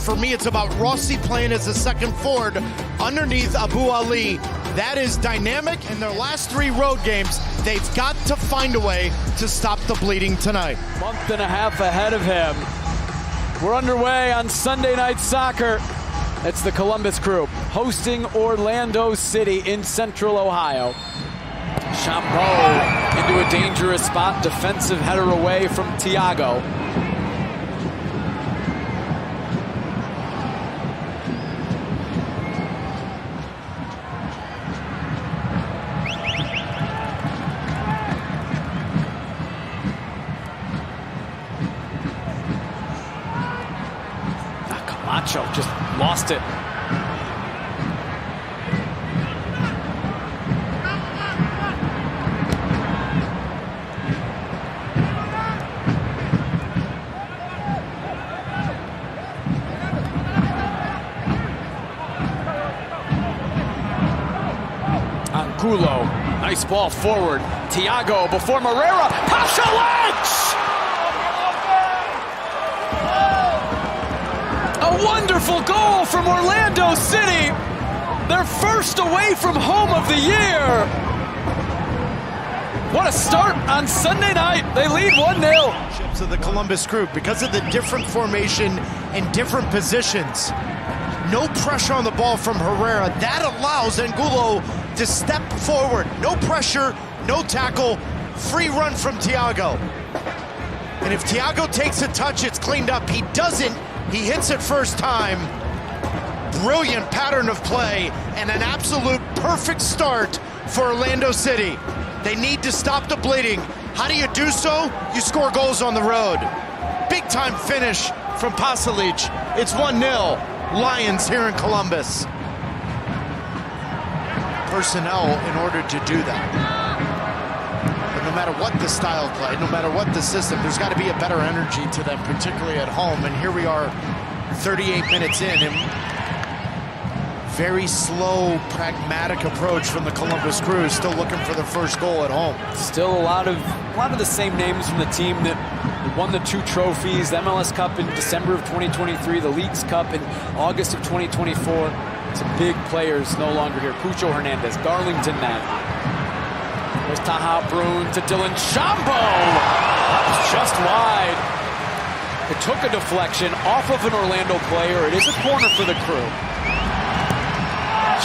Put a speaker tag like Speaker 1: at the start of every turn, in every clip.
Speaker 1: For me, it's about Rossi playing as a second forward underneath Abu Ali. That is dynamic. In their last 3 road games, they've got to find a way to stop the bleeding tonight.
Speaker 2: Month and a half ahead of him. We're underway on Sunday Night Soccer. It's the Columbus Crew hosting Orlando City in Central Ohio. Chambeau into a dangerous spot. Defensive header away from Thiago. Camacho just lost it. Angulo, nice ball forward. Thiago before Moreira. Pasalic! A wonderful goal from Orlando City. Their first away from home of the year. What a start on Sunday night. They lead 1-0.
Speaker 1: Of the Columbus Group because of the different formation and different positions. No pressure on the ball from Herrera. That allows Angulo to step forward. No pressure, no tackle, free run from Thiago. And if Thiago takes a touch, it's cleaned up. He doesn't. He hits it first time. Brilliant pattern of play and an absolute perfect start for Orlando City. They need to stop the bleeding. How do you do so? You score goals on the road. Big time finish from Pasalic. It's 1-0. Lions here in Columbus. Personnel in order to do that. But no matter what the style of play, no matter what the system, there's got to be a better energy to them, particularly at home. And here we are 38 minutes in, and very slow, pragmatic approach from the Columbus Crew, still looking for the first goal at home.
Speaker 2: Still a lot of the same names from the team that won the 2 trophies, the MLS Cup in December of 2023, the Leagues Cup in August of 2024. Some big players no longer here. Cucho Hernandez, Darlington Nagbe. There's Taha Brun to Dylan Chambeau. Just wide. It took a deflection off of an Orlando player. It is a corner for the Crew.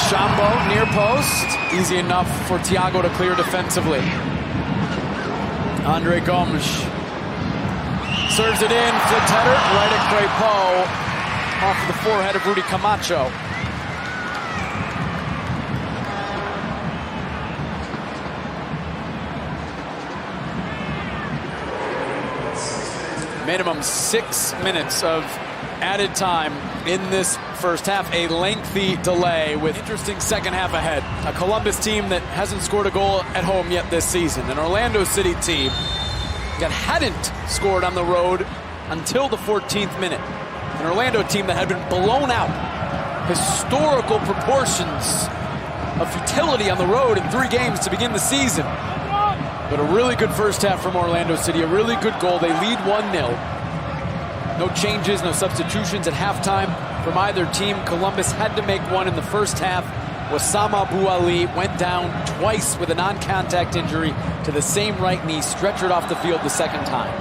Speaker 2: Chambeau near post. Easy enough for Thiago to clear defensively. Andre Gomes serves it in. Flipped header right at Crepeau. Off of the forehead of Rudy Camacho. Minimum 6 minutes of added time in this first half. A lengthy delay with interesting second half ahead. A Columbus team that hasn't scored a goal at home yet this season. An Orlando City team that hadn't scored on the road until the 14th minute. An Orlando team that had been blown out. Historical proportions of futility on the road in 3 games to begin the season. But a really good first half from Orlando City, a really good goal. They lead 1-0. No changes, no substitutions at halftime from either team. Columbus had to make one in the first half. Wissam Abu Ali went down twice with a non-contact injury to the same right knee, stretchered off the field the second time.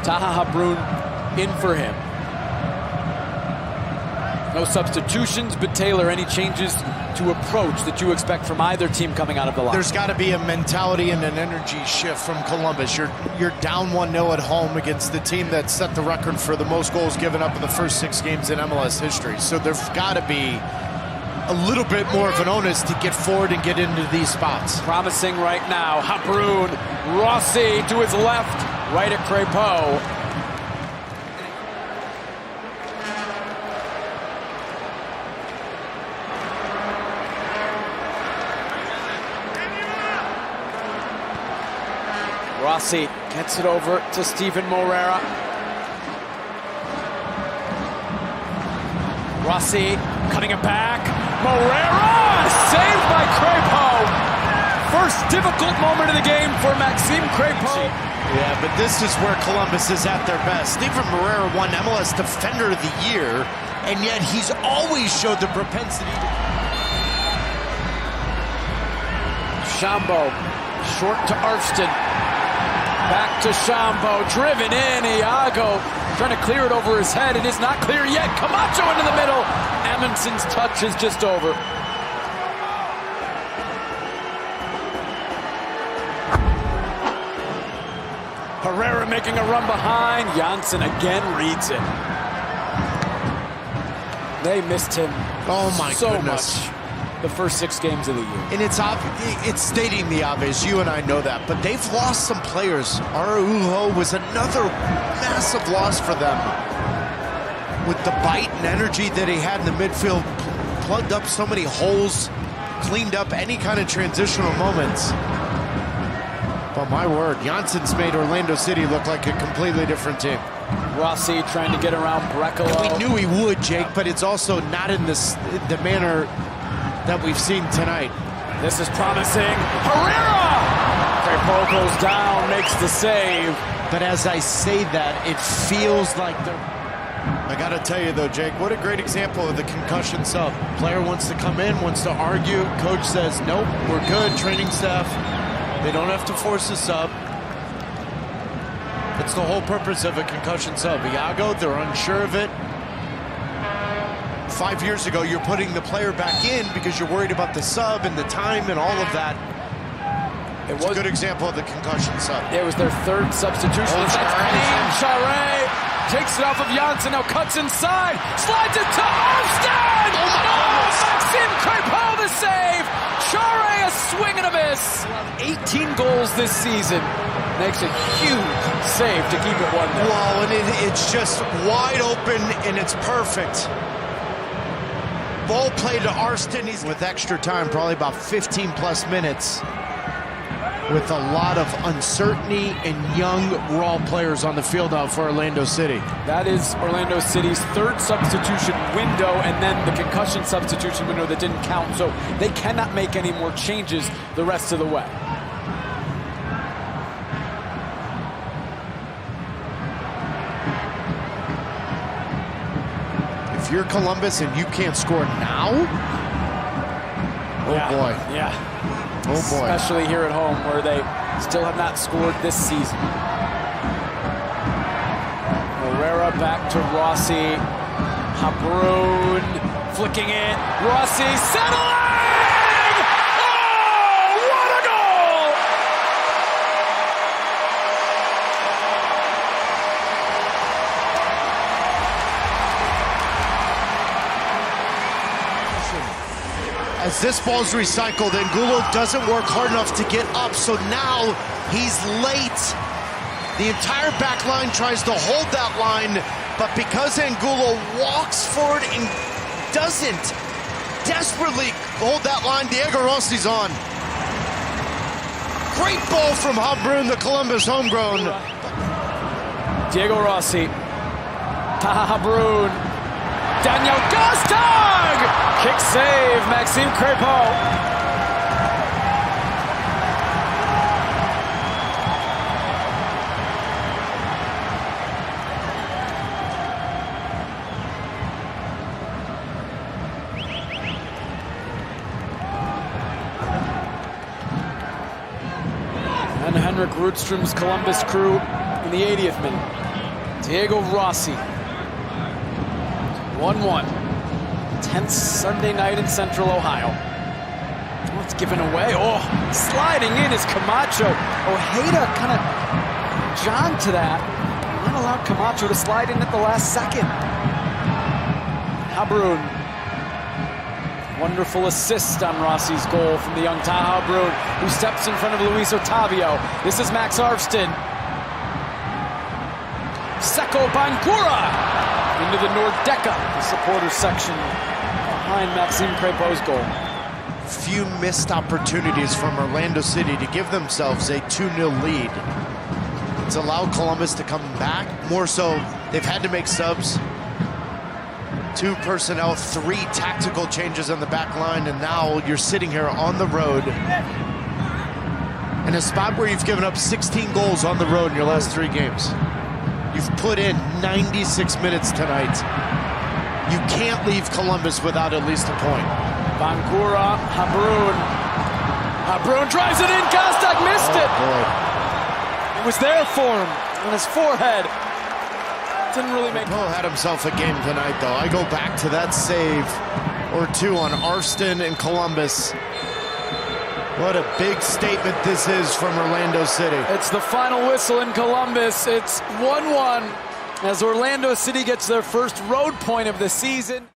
Speaker 2: Taha Brun in for him. No substitutions, but Taylor, any changes to approach that you expect from either team coming out of the line?
Speaker 1: There's got to be a mentality and an energy shift from Columbus. You're down 1-0 at home against the team that set the record for the most goals given up in the first 6 games in MLS history. So there's got to be a little bit more of an onus to get forward and get into these spots.
Speaker 2: Promising right now. Habrun, Rossi to his left, right at Crepeau. Rossi gets it over to Steven Moreira. Rossi cutting it back. Moreira saved by Crepeau. first difficult moment of the game for Maxime Crépeau.
Speaker 1: Yeah, but this is where Columbus is at their best. Steven Moreira won MLS Defender of the Year, and yet he's always showed the propensity to...
Speaker 2: Shambo, short to Arfston. Back to Shambo, driven in, Iago trying to clear it over his head. It is not clear yet. Camacho into the middle. Amundsen's touch is just over. Herrera making a run behind. Janssen again reads it. They missed him so much the first 6 games of the year.
Speaker 1: And it's stating the obvious, you and I know that, but they've lost some players. Araujo was another massive loss for them. With the bite and energy that he had in the midfield, plugged up so many holes, cleaned up any kind of transitional moments. But my word, Janssen's made Orlando City look like a completely different team.
Speaker 2: Rossi trying to get around Brecalo.
Speaker 1: We knew he would, Jake, but it's also not in the manner that we've seen tonight.
Speaker 2: This is promising. Herrera! Crépeau goes down, makes the save.
Speaker 1: But as I say that, it feels like they're... I gotta tell you though, Jake, what a great example of the concussion sub. Player wants to come in, wants to argue. Coach says, nope, we're good. Training staff, they don't have to force a sub. It's the whole purpose of a concussion sub. Iago, they're unsure of it. 5 years ago, you're putting the player back in because you're worried about the sub and the time and all of that. It was a good example of the concussion sub.
Speaker 2: It was their 3rd substitution. Charest takes it off of Janssen, now cuts inside, slides it to Arfsted! Maxime Crépeau the save! Charest a swing and a miss! 18 goals this season. Makes a huge save to keep it 1-0.
Speaker 1: Wow, and it's just wide open and it's perfect. Ball played to Arfsted. He's with extra time, probably about 15 plus minutes, with a lot of uncertainty and young raw players on the field out for Orlando City.
Speaker 2: That is Orlando City's 3rd substitution window, and then the concussion substitution window that didn't count, so they cannot make any more changes the rest of the way.
Speaker 1: If you're Columbus and you can't score now, boy.
Speaker 2: Yeah.
Speaker 1: Oh boy.
Speaker 2: Especially here at home where they still have not scored this season. Herrera back to Rossi. Habrun flicking it. Rossi settling! Oh, what a goal!
Speaker 1: As this ball's recycled, Angulo doesn't work hard enough to get up, so now he's late. The entire back line tries to hold that line, but because Angulo walks forward and doesn't desperately hold that line, Diego Rossi's on. Great ball from Habrun, the Columbus homegrown.
Speaker 2: Diego Rossi. Taha Habrun. Daniel Gazdag! Kick save, Maxime Crépeau. And Henrik Rudstrom's Columbus crew in the 80th minute. Diego Rossi. 1-1. 10th Sunday night in Central Ohio. Oh, it's given away. Oh, sliding in is Camacho. Ojeda kind of jogged to that. Not allowed Camacho to slide in at the last second. Habrun. Wonderful assist on Rossi's goal from the young Taha Habrun, who steps in front of Luis Otavio. This is Max Arfsted. Seko Bangura into the Nordeca, the supporter section behind Maxime Crépeau's goal.
Speaker 1: Few missed opportunities from Orlando City to give themselves a 2-0 lead. It's allowed Columbus to come back. More so, they've had to make subs. 2 personnel, 3 tactical changes on the back line, and now you're sitting here on the road in a spot where you've given up 16 goals on the road in your last 3 games. You've put in 96 minutes tonight. You can't leave Columbus without at least a point.
Speaker 2: Bangura, Habrun. Habrun drives it in. Gazdag missed it.
Speaker 1: Boy.
Speaker 2: It was there for him on his forehead. Didn't really make.
Speaker 1: Poe had himself a game tonight, though. I go back to that save or two on Arston and Columbus. What a big statement this is from Orlando City.
Speaker 2: It's the final whistle in Columbus. It's 1-1 as Orlando City gets their first road point of the season.